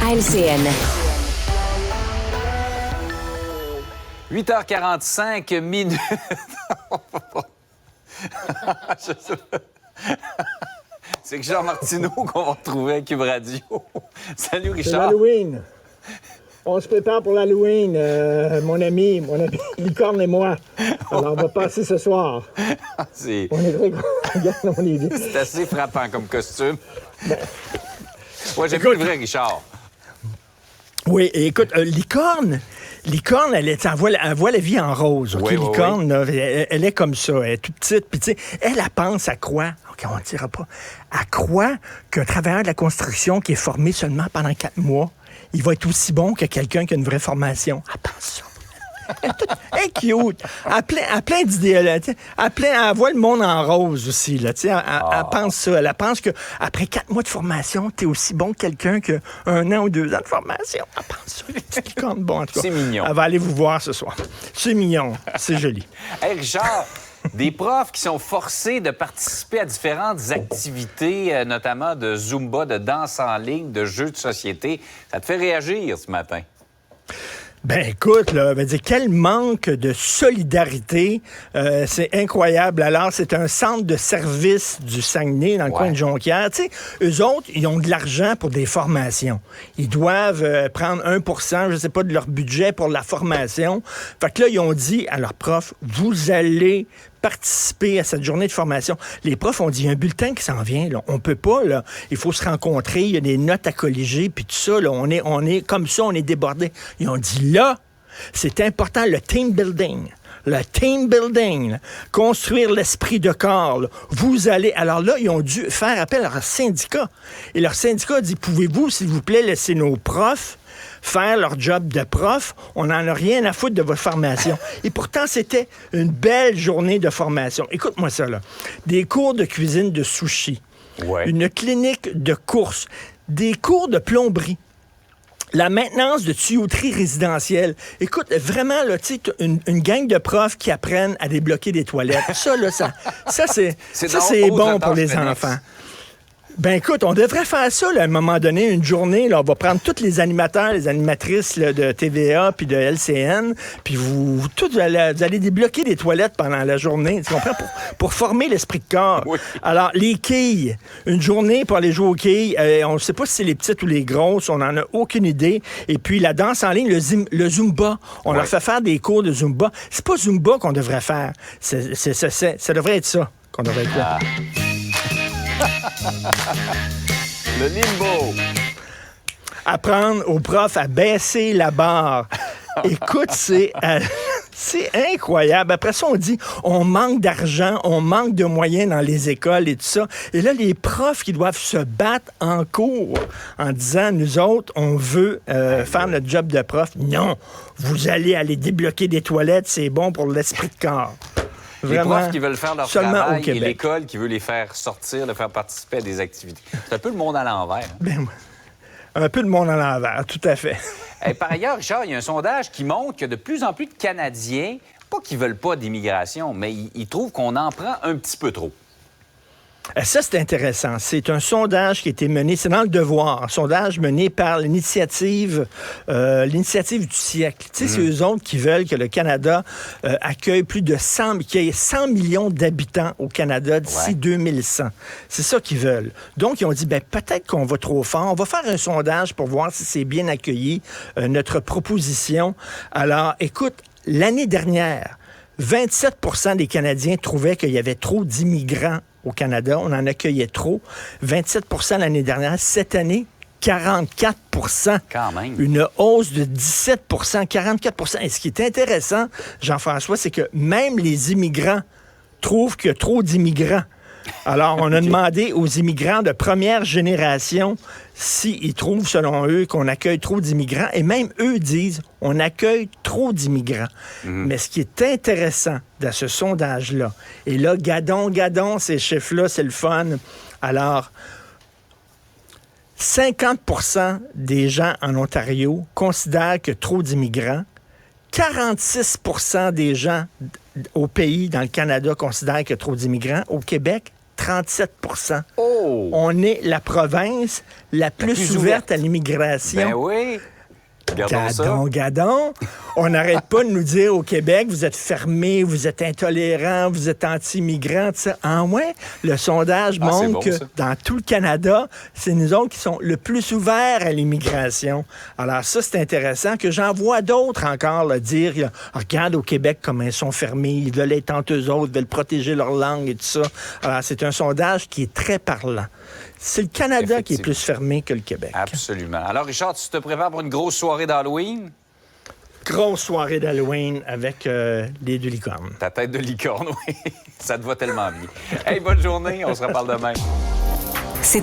à LCN. 8h45 minutes. C'est que Jean Martineau qu'on va retrouver à Cube Radio. Salut, Richard. C'est l'Halloween. On se prépare pour l'Halloween, mon ami, Licorne et moi. Alors, on va passer ce soir. C'est... On est très contents. C'est assez frappant comme costume. Ben... Ouais, j'aime bien le vrai, Richard. Oui, et écoute, Licorne, elle voit la vie en rose. Okay? Oui, Licorne, oui. Là, elle est comme ça, elle est toute petite. Puis, tu sais, elle pense à quoi? OK, on ne dira pas. À quoi qu'un travailleur de la construction qui est formé seulement pendant 4 mois, il va être aussi bon que quelqu'un qui a une vraie formation? Elle pense ça. Elle est cute. Elle plein d'idées. Elle voit le monde en rose aussi. Là, elle pense ça. Elle pense qu'après 4 mois de formation, tu es aussi bon que quelqu'un qui a 1 an ou 2 ans de formation. Elle pense ça. C'est comme bon, en tout cas. C'est mignon. Elle va aller vous voir ce soir. C'est mignon. C'est joli. Hey, Richard, des profs qui sont forcés de participer à différentes activités, notamment de Zumba, de danse en ligne, de jeux de société. Ça te fait réagir ce matin? Ben écoute, là, quel manque de solidarité, c'est incroyable. Alors, c'est un centre de service du Saguenay, dans le coin de Jonquière. Tu sais, eux autres, ils ont de l'argent pour des formations. Ils doivent prendre 1%, je sais pas, de leur budget pour la formation. Fait que là, ils ont dit à leurs profs, vous allez participer à cette journée de formation. Les profs ont dit, il y a un bulletin qui s'en vient, là. On peut pas, là. Il faut se rencontrer, il y a des notes à colléger, puis tout ça, là. On est comme ça, on est débordés. Ils ont dit, là, c'est important, le team building. Le team building, là. Construire l'esprit de corps, là. Vous allez... Alors là, ils ont dû faire appel à leur syndicat. Et leur syndicat a dit, pouvez-vous, s'il vous plaît, laisser nos profs faire leur job de prof, on n'en a rien à foutre de votre formation. Et pourtant, c'était une belle journée de formation. Écoute-moi ça, là. Des cours de cuisine de sushi, une clinique de course, des cours de plomberie, la maintenance de tuyauterie résidentielle. Écoute, vraiment, là, tu sais, une gang de profs qui apprennent à débloquer des toilettes. Ça, là, ça c'est bon pour les enfants. Ben écoute, on devrait faire ça là, à un moment donné, une journée. Là, on va prendre tous les animateurs, les animatrices là, de TVA puis de LCN, puis vous allez débloquer des toilettes pendant la journée, tu comprends, pour former l'esprit de corps. Oui. Alors, les quilles, une journée pour aller jouer aux quilles, on ne sait pas si c'est les petites ou les grosses, on n'en a aucune idée. Et puis, la danse en ligne, le Zumba, on leur fait faire des cours de Zumba. C'est pas Zumba qu'on devrait faire, ça devrait être ça qu'on devrait être là. Le limbo. Apprendre aux profs à baisser la barre. Écoute, c'est incroyable. Après ça, on dit, on manque d'argent, on manque de moyens dans les écoles et tout ça. Et là, les profs qui doivent se battre en cours en disant, nous autres, on veut faire notre job de prof. Non, vous allez aller débloquer des toilettes, c'est bon pour l'esprit de corps. Vraiment, les profs qui veulent faire leur travail et l'école qui veut les faire sortir, les faire participer à des activités. C'est un peu le monde à l'envers. Ben, un peu le monde à l'envers, tout à fait. Et par ailleurs, Richard, il y a un sondage qui montre que de plus en plus de Canadiens, pas qu'ils veulent pas d'immigration, mais ils trouvent qu'on en prend un petit peu trop. Ça, c'est intéressant. C'est un sondage qui a été mené, c'est dans Le Devoir, un sondage mené par l'initiative du siècle. Tu sais, c'est eux autres qui veulent que le Canada accueille qu'il y ait 100 millions d'habitants au Canada d'ici 2100. C'est ça qu'ils veulent. Donc, ils ont dit, peut-être qu'on va trop fort. On va faire un sondage pour voir si c'est bien accueilli, notre proposition. Alors, écoute, l'année dernière, 27% des Canadiens trouvaient qu'il y avait trop d'immigrants au Canada. On en accueillait trop. 27% l'année dernière. Cette année, 44%. Quand même. Une hausse de 17%, 44%. Et ce qui est intéressant, Jean-François, c'est que même les immigrants trouvent qu'il y a trop d'immigrants. Alors, on a demandé aux immigrants de première génération s'ils trouvent, selon eux, qu'on accueille trop d'immigrants. Et même eux disent, on accueille trop d'immigrants. Mais ce qui est intéressant dans ce sondage-là, et là, gadon, ces chiffres-là, c'est le fun. Alors, 50% des gens en Ontario considèrent qu'il y a trop d'immigrants. 46% des gens au pays, dans le Canada, considèrent qu'il y a trop d'immigrants. Au Québec, 37 Oh! On est la province la plus ouverte à l'immigration. Ben oui. Regardons ça. Gadon. On n'arrête pas de nous dire au Québec, vous êtes fermés, vous êtes intolérants, vous êtes anti-immigrants, tout ça. Ah ouais? Le sondage montre que dans tout le Canada, c'est nous autres qui sont le plus ouverts à l'immigration. Alors ça, c'est intéressant que j'en vois d'autres encore là, dire, là, regarde au Québec comment ils sont fermés, ils veulent être entre eux autres, ils veulent protéger leur langue et tout ça. Alors c'est un sondage qui est très parlant. C'est le Canada qui est plus fermé que le Québec. Absolument. Alors, Richard, tu te prépares pour une grosse soirée d'Halloween? Grosse soirée d'Halloween avec les deux licornes. Ta tête de licorne, oui. Ça te va tellement bien. Hey, bonne journée. On se reparle demain.